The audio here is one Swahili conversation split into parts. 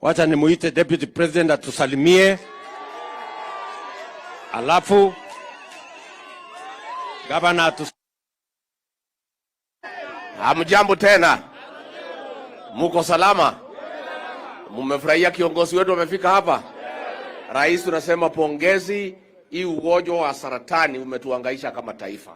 Wacha nimuite Deputy President atusalimie. Alafu Gavana Hamjambo tena. Muko salama? Mumefurahia kiongozi wetu amefika hapa? Rais, tunasema pongezi. Hii ugonjwa wa saratani umetuhangaisha kama taifa.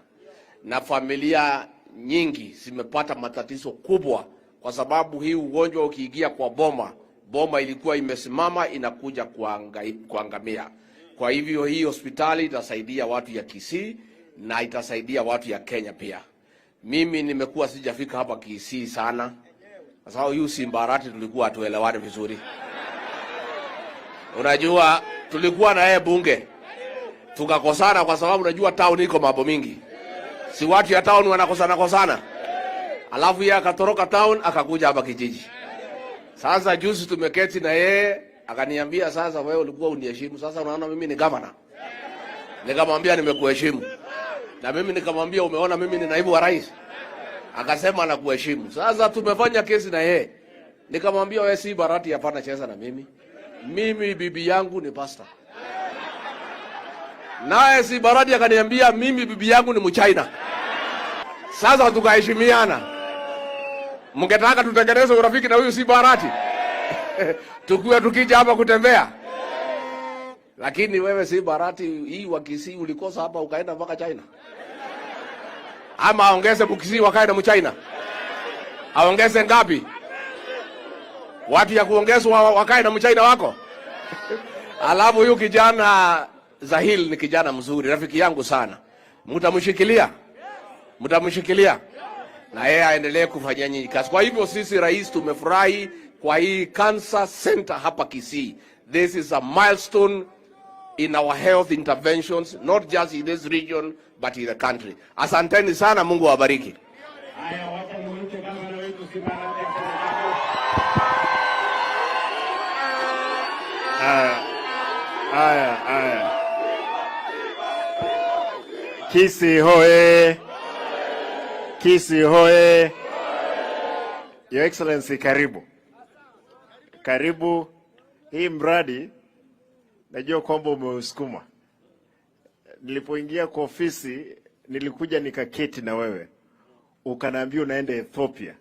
Na familia nyingi zimepata matatizo kubwa kwa sababu hii ugonjwa ukiingia kwa boma ilikuwa imesimama inakuja kuangamia. Kwa hivyo hii hospitali itasaidia watu ya Kisii na itasaidia watu ya Kenya pia. Mimi nimekuwa sijafika hapa Kisii sana kwa sababu yu Simbarati tulikuwa hatuelewani vizuri. Unajua tulikuwa na yeye bunge tukakosana kwa sababu unajua town iko mambo mingi. Si watu ya town wanakosana. Alafu yeye akatoroka town akakuja hapa kijiji. Sasa juzi tumeketi na yeye akaniambia, sasa wewe ulikuwa uniheshimu, sasa unaona mimi ni governor. Nikamwambia nimekuheshimu. Na mimi nikamwambia umeona mimi ni naibu wa rais. Akasema anakuheshimu. Sasa tumefanya kesi na yeye. Nikamwambia wewe si Barati hapana cheza na mimi. Mimi bibi yangu ni pastor. Naye si Barati akaniambia mimi bibi yangu ni Mchina. Sasa tukaheshimiana. Mngetaka tutengeneze urafiki na huyu si Barati. Tukue tukija hapa kutembea. Lakini wewe si Barati hii wa Kisii ulikosa hapa ukaenda mpaka China. Ama aongeze Kisii wakaenda Mchina. Aongeze ngapi? Watu ya kuongezwa wakaenda Mchina wako? Alafu huyu kijana Zahil ni kijana mzuri, rafiki yangu sana. Mtamshikilia? Mtamshikilia? Na yeye aendelee kufanya nyinyi kazi. Kwa hivyo sisi rais tumefurahi kwa hii cancer center hapa Kisii. This is a milestone in our health interventions, not just in this region but in the country. Asanteni sana, Mungu awabariki. Haya, wacha nimuite gavana wetu Simbarati. Haya. Kisii hoye. Kisii hoye. Your Excellency, karibu. Hii mradi najua kwamba umeusukuma. Nilipoingia kwa ofisi nilikuja nikaketi na wewe. Ukaniambia unaenda Ethiopia.